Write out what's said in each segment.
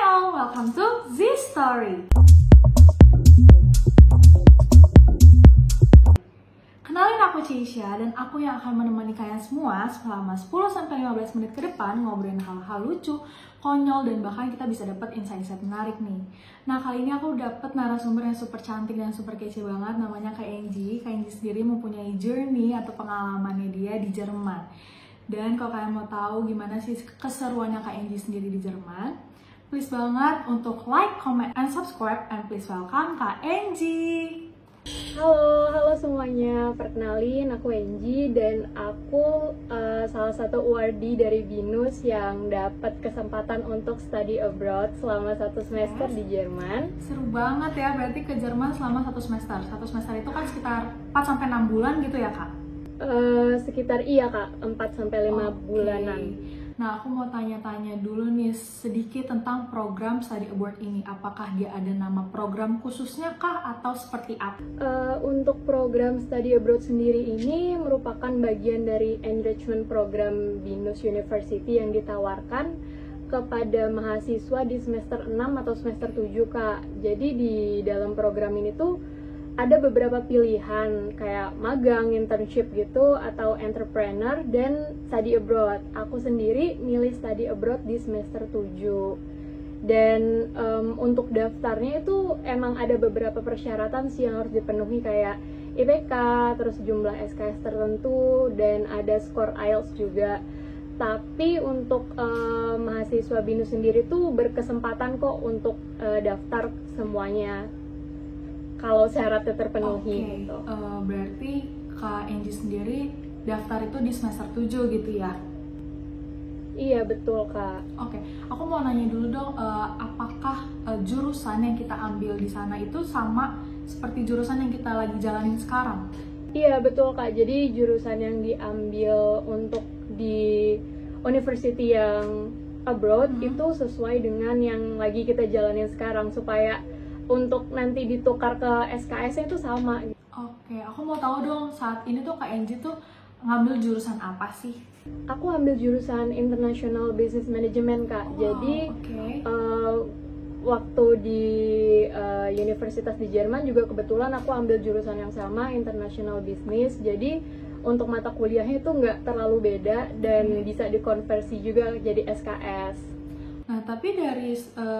all, welcome to Z Story. Kenalin aku Cisha dan aku yang akan menemani kalian semua selama 10-15 menit ke depan ngobrolin hal-hal lucu, konyol, dan bahkan kita bisa dapat insight-insight menarik nih. Nah, kali ini aku dapat narasumber yang super cantik dan super kece banget, namanya Kak Angie. Kak Angie sendiri mempunyai journey atau pengalamannya dia di Jerman. Dan kalau kalian mau tahu gimana sih keseruannya Kak Angie sendiri di Jerman, please banget untuk like, comment, and subscribe, and please welcome Kak Angie. Halo semuanya, perkenalin aku Angie dan aku salah satu awardee dari BINUS yang dapat kesempatan untuk study abroad selama 1 semester di Jerman. Seru banget ya, berarti ke Jerman selama 1 semester. 1 semester itu kan sekitar 4-6 bulan gitu ya Kak? Sekitar iya Kak, 4-5 bulanan. Nah, aku mau tanya-tanya dulu nih sedikit tentang program study abroad ini. Apakah dia ada nama program khususnya kah atau seperti apa? Untuk program study abroad sendiri ini merupakan bagian dari enrichment program BINUS University yang ditawarkan kepada mahasiswa di semester 6 atau semester 7 Kak. Jadi di dalam program ini tuh ada beberapa pilihan kayak magang, internship gitu, atau entrepreneur, dan study abroad. Aku sendiri milih study abroad di semester 7. Dan untuk daftarnya itu emang ada beberapa persyaratan sih yang harus dipenuhi kayak IPK, terus jumlah SKS tertentu, dan ada skor IELTS juga. Tapi untuk mahasiswa BINUS sendiri tuh berkesempatan kok untuk daftar semuanya kalau syaratnya terpenuhi gitu. Berarti Kak Angie sendiri daftar itu di semester 7 gitu ya? Iya betul Kak. Oke, aku mau nanya dulu dong, apakah jurusan yang kita ambil di sana itu sama seperti jurusan yang kita lagi jalanin sekarang? Iya betul Kak, jadi jurusan yang diambil untuk di university yang abroad itu sesuai dengan yang lagi kita jalanin sekarang supaya untuk nanti ditukar ke SKS-nya itu sama gitu. Oke, aku mau tahu dong saat ini tuh Kak Angie tuh ngambil jurusan apa sih? Aku ambil jurusan International Business Management Kak. Jadi waktu di universitas di Jerman juga kebetulan aku ambil jurusan yang sama, International Business. Jadi untuk mata kuliahnya itu nggak terlalu beda dan bisa dikonversi juga jadi SKS. Nah, tapi dari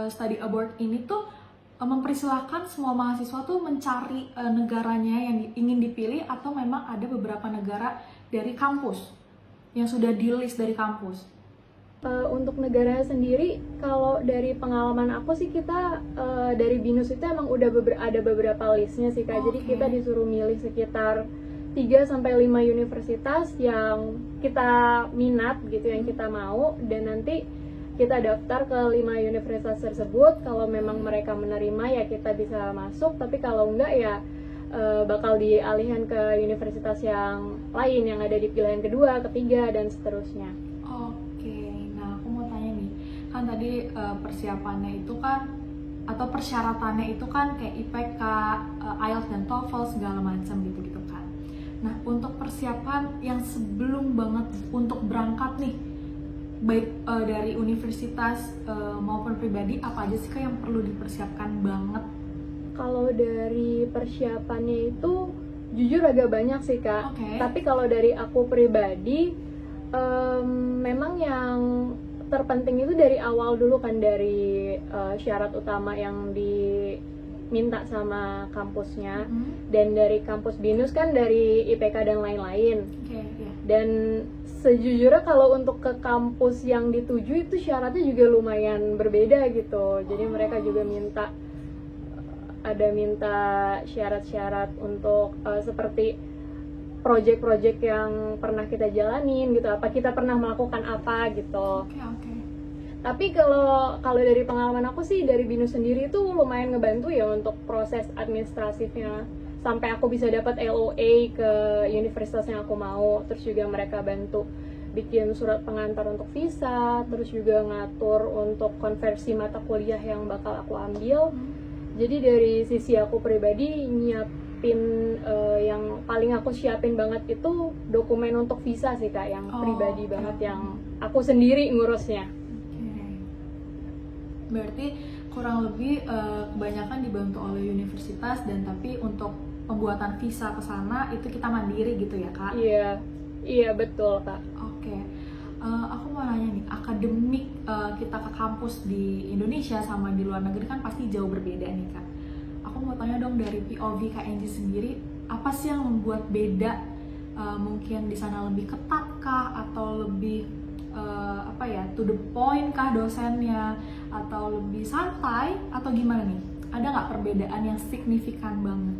study abroad ini tuh mempersilahkan semua mahasiswa tuh mencari negaranya yang ingin dipilih atau memang ada beberapa negara dari kampus yang sudah di list dari kampus? Untuk negara sendiri, kalau dari pengalaman aku sih kita dari BINUS itu emang udah ada beberapa listnya sih Kak. Jadi kita disuruh milih sekitar 3-5 universitas yang kita minat gitu, yang kita mau, dan nanti kita daftar ke 5 universitas tersebut. Kalau memang mereka menerima ya kita bisa masuk, tapi kalau enggak ya bakal dialihkan ke universitas yang lain yang ada di pilihan kedua, ketiga, dan seterusnya. Oke, nah aku mau tanya nih, kan tadi persiapannya itu kan atau persyaratannya itu kan kayak IPK, IELTS dan TOEFL segala macam gitu kan. Nah, untuk persiapan yang sebelum banget untuk berangkat nih, baik dari universitas maupun pribadi, apa aja sih Kak yang perlu dipersiapkan banget? Kalau dari persiapannya itu jujur agak banyak sih Kak. Tapi kalau dari aku pribadi memang yang terpenting itu dari awal dulu kan, dari syarat utama yang diminta sama kampusnya, dan dari kampus BINUS kan dari IPK dan lain-lain. Dan sejujurnya kalau untuk ke kampus yang dituju itu syaratnya juga lumayan berbeda gitu. Jadi mereka juga minta syarat-syarat untuk seperti project-project yang pernah kita jalanin gitu. Apa kita pernah melakukan apa gitu. Tapi kalau dari pengalaman aku sih dari BINUS sendiri itu lumayan ngebantu ya untuk proses administratifnya, sampai aku bisa dapat LOA ke universitas yang aku mau. Terus juga mereka bantu bikin surat pengantar untuk visa, terus juga ngatur untuk konversi mata kuliah yang bakal aku ambil. Jadi dari sisi aku pribadi nyiapin yang paling aku siapin banget itu dokumen untuk visa sih Kak, yang pribadi banget, yang aku sendiri ngurusnya. Berarti kurang lebih kebanyakan dibantu oleh universitas, dan tapi untuk pembuatan visa ke sana itu kita mandiri gitu ya Kak? Iya betul Kak. Oke. Aku mau nanya nih, akademik kita ke kampus di Indonesia sama di luar negeri kan pasti jauh berbeda nih Kak. Aku mau tanya dong, dari POV Kak Angie sendiri, apa sih yang membuat beda? Mungkin di sana lebih ketat kah, atau lebih to the point kah dosennya, atau lebih santai, atau gimana nih? Ada nggak perbedaan yang signifikan banget?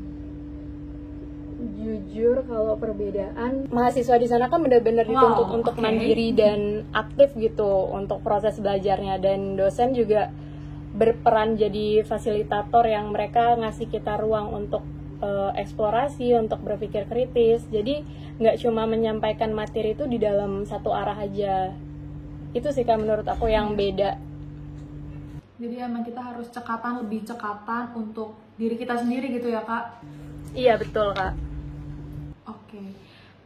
Jujur kalau perbedaan, mahasiswa di sana kan benar-benar dituntut untuk mandiri dan aktif gitu untuk proses belajarnya, dan dosen juga berperan jadi fasilitator yang mereka ngasih kita ruang untuk eksplorasi, untuk berpikir kritis. Jadi nggak cuma menyampaikan materi itu di dalam satu arah aja. Itu sih Kak menurut aku yang beda. Jadi emang kita harus lebih cekatan untuk diri kita sendiri gitu ya Kak? Iya betul Kak. Oke.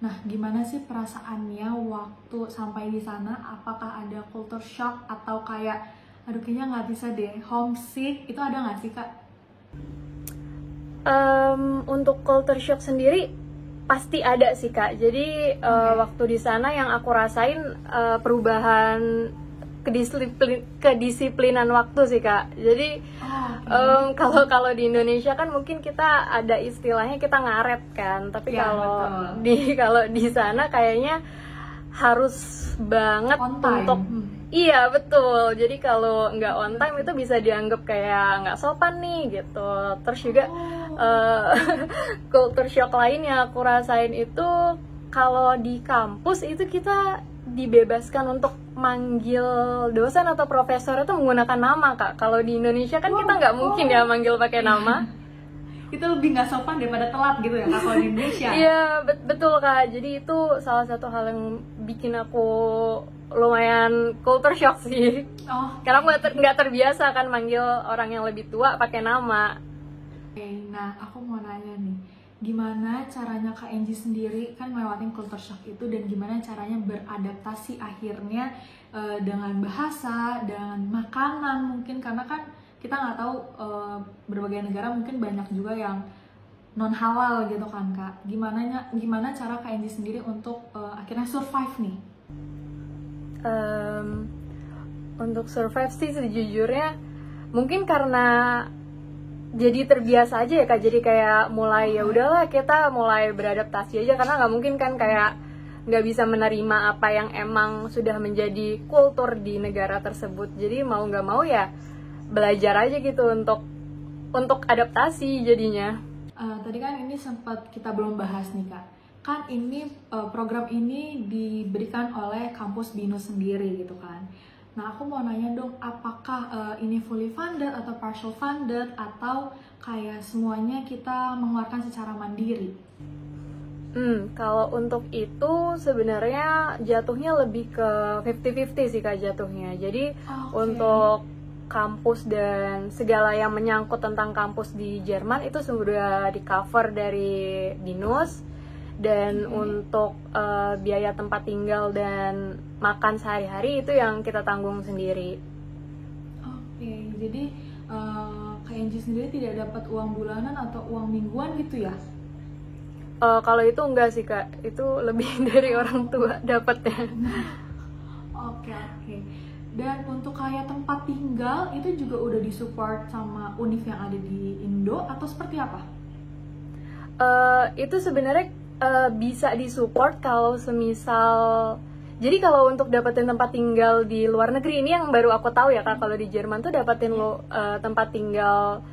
Nah, gimana sih perasaannya waktu sampai di sana? Apakah ada culture shock atau kayak aduh kayaknya nggak bisa deh, homesick? Itu ada nggak sih Kak? Untuk culture shock sendiri pasti ada sih Kak. Jadi waktu di sana yang aku rasain perubahan kedisiplinan waktu sih Kak. Jadi kalau di Indonesia kan mungkin kita ada istilahnya kita ngaret kan, tapi ya, kalau di sana kayaknya harus banget untuk iya betul. Jadi kalau nggak on time itu bisa dianggap kayak nggak sopan nih gitu. Terus juga culture shock lain yang aku rasain itu kalau di kampus itu kita dibebaskan untuk manggil dosen atau profesor itu menggunakan nama Kak. Kalau di Indonesia kan kita nggak mungkin ya manggil pakai nama. Itu lebih nggak sopan daripada telat gitu ya Kak kalau di Indonesia? Iya betul Kak. Jadi itu salah satu hal yang bikin aku lumayan culture shock sih. Karena aku nggak terbiasa kan manggil orang yang lebih tua pakai nama. Nah aku mau nanya nih, gimana caranya Kak Angie sendiri kan melewatin culture shock itu, dan gimana caranya beradaptasi akhirnya dengan bahasa, dengan makanan mungkin, karena kan kita nggak tahu berbagai negara mungkin banyak juga yang non halal gitu kan Kak. Gimana cara Kak Angie sendiri untuk akhirnya survive nih? Untuk survive sih sejujurnya mungkin karena jadi terbiasa aja ya Kak. Jadi kayak mulai ya udahlah kita mulai beradaptasi aja, karena nggak mungkin kan kayak nggak bisa menerima apa yang emang sudah menjadi kultur di negara tersebut. Jadi mau nggak mau ya belajar aja gitu untuk adaptasi jadinya. Tadi kan ini sempat kita belum bahas nih Kak. Kan ini program ini diberikan oleh kampus BINUS sendiri gitu kan. Nah aku mau nanya dong, apakah ini fully funded atau partial funded, atau kayak semuanya kita mengeluarkan secara mandiri? Kalau untuk itu sebenarnya jatuhnya lebih ke 50-50 sih Kak jatuhnya. Jadi untuk kampus dan segala yang menyangkut tentang kampus di Jerman itu sudah di cover dari BINUS. Dan untuk biaya tempat tinggal dan makan sehari-hari itu yang kita tanggung sendiri. Jadi Kak Angie sendiri tidak dapat uang bulanan atau uang mingguan gitu ya? Kalau itu enggak sih Kak, itu lebih dari orang tua dapatnya. Oke. Dan untuk kayak tempat tinggal itu juga udah disupport sama univ yang ada di Indo atau seperti apa? Itu sebenarnya bisa disupport kalau semisal, jadi kalau untuk dapetin tempat tinggal di luar negeri ini yang baru aku tahu ya Kak, kalau di Jerman tuh dapetin tempat tinggal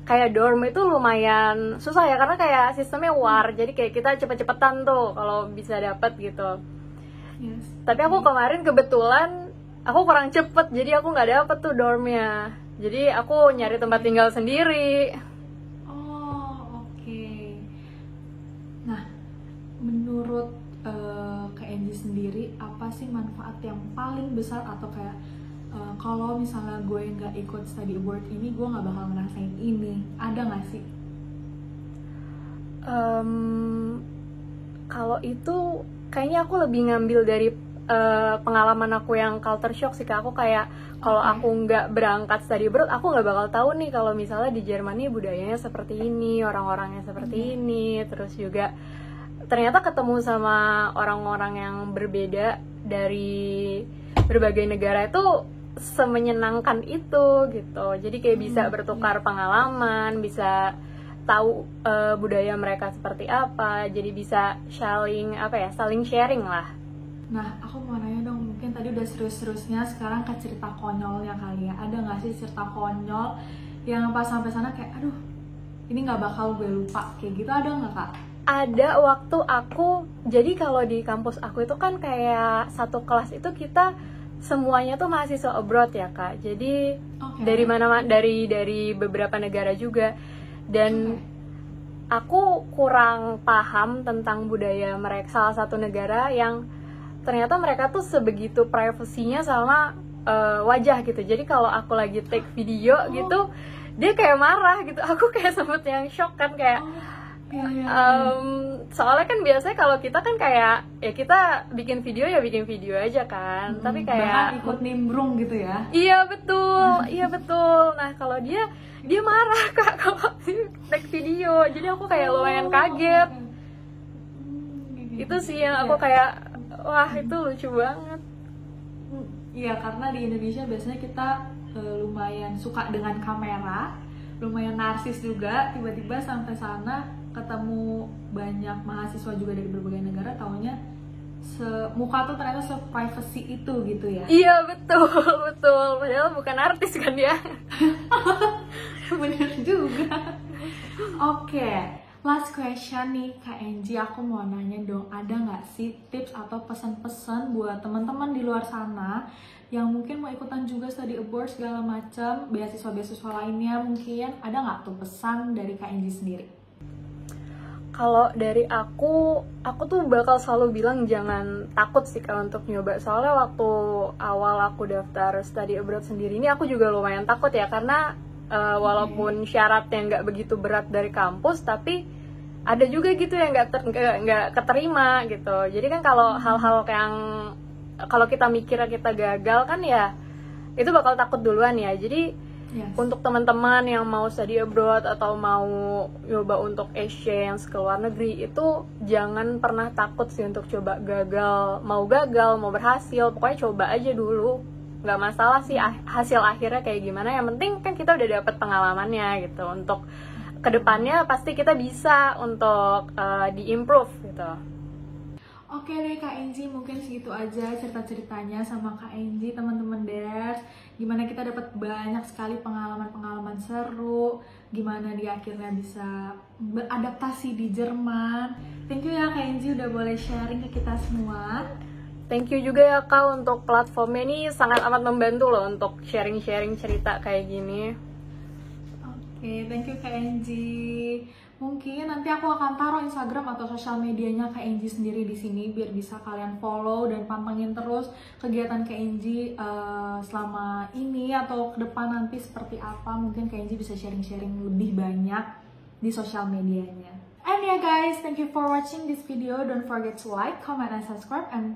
kayak dorm itu lumayan susah ya, karena kayak sistemnya war, jadi kayak kita cepet-cepetan tuh kalau bisa dapet gitu. Tapi aku kemarin kebetulan aku kurang cepet, jadi aku nggak dapet tuh dormnya, jadi aku nyari tempat tinggal sendiri. Nah, menurut Kak Angie sendiri, apa sih manfaat yang paling besar, atau kayak kalau misalnya gue nggak ikut study abroad ini, gue nggak bakal ngerasain ini, ada nggak sih? Kalau itu kayaknya aku lebih ngambil dari pengalaman aku yang culture shock sih Kak. Aku kayak kalau aku nggak berangkat study abroad, aku nggak bakal tahu nih kalau misalnya di Jerman nih budayanya seperti ini, orang-orangnya seperti ini, terus juga ternyata ketemu sama orang-orang yang berbeda dari berbagai negara itu semenyenangkan itu gitu. Jadi kayak bisa bertukar pengalaman, bisa tahu budaya mereka seperti apa, jadi bisa saling sharing lah. Nah, aku mau nanya dong, mungkin tadi udah serius-seriusnya, sekarang ke cerita konyolnya kali ya. Ada nggak sih cerita konyol yang pas sampai sana kayak, aduh, ini nggak bakal gue lupa, kayak gitu, ada nggak Kak? Ada waktu aku, jadi kalau di kampus aku itu kan kayak satu kelas itu kita semuanya tuh mahasiswa abroad ya Kak. Jadi dari mana-mana, dari beberapa negara juga. Dan aku kurang paham tentang budaya mereka, salah satu negara yang ternyata mereka tuh sebegitu privasinya sama wajah gitu. Jadi kalau aku lagi take video gitu, dia kayak marah gitu. Aku kayak sempet yang shock kan, kayak soalnya kan biasanya kalau kita kan kayak ya kita bikin video aja kan, tapi kayak bahkan ikut nimbrung gitu ya. Iya betul. Nah kalau dia marah Kak kalau take video, jadi aku kayak lumayan kaget. Itu sih yang aku kayak, wah itu lucu banget. Iya, karena di Indonesia biasanya kita lumayan suka dengan kamera, lumayan narsis juga. Tiba-tiba sampai sana ketemu banyak mahasiswa juga dari berbagai negara, taunya muka tuh ternyata se-privacy itu gitu ya. Iya betul. Padahal bukan artis kan dia. Bener juga. Oke. Last question nih Kak Enji, aku mau nanya dong, ada nggak sih tips atau pesan-pesan buat teman-teman di luar sana yang mungkin mau ikutan juga study abroad segala macam, beasiswa-beasiswa lainnya mungkin, ada nggak tuh pesan dari Kak Enji sendiri? Kalau dari aku tuh bakal selalu bilang jangan takut sih Kak untuk nyoba. Soalnya waktu awal aku daftar study abroad sendiri ini aku juga lumayan takut ya, karena walaupun syaratnya nggak begitu berat dari kampus, tapi ada juga gitu yang nggak keterima gitu. Jadi kan kalau hal-hal yang kalau kita mikirnya kita gagal kan ya itu bakal takut duluan ya. Jadi untuk teman-teman yang mau study abroad atau mau nyoba untuk exchange ke luar negeri, itu jangan pernah takut sih untuk coba gagal mau berhasil, pokoknya coba aja dulu. Nggak masalah sih hasil akhirnya kayak gimana, yang penting kan kita udah dapet pengalamannya gitu. Untuk kedepannya pasti kita bisa untuk di-improve gitu. Oke deh Kak Enji, mungkin segitu aja cerita-ceritanya sama Kak Enji, teman-teman Ders. Gimana kita dapat banyak sekali pengalaman-pengalaman seru, gimana dia akhirnya bisa beradaptasi di Jerman. Thank you ya Kak Enji udah boleh sharing ke kita semua. Thank you juga ya Kak untuk platformnya, ini sangat amat membantu loh untuk sharing-sharing cerita kayak gini. Oke, thank you Kak Enji. Mungkin nanti aku akan taruh Instagram atau sosial medianya Kak Enji sendiri di sini biar bisa kalian follow dan pantengin terus kegiatan Kak Enji selama ini atau ke depan nanti seperti apa. Mungkin Kak Enji bisa sharing-sharing lebih banyak di sosial medianya. And yeah guys, thank you for watching this video. Don't forget to like, comment, and subscribe. And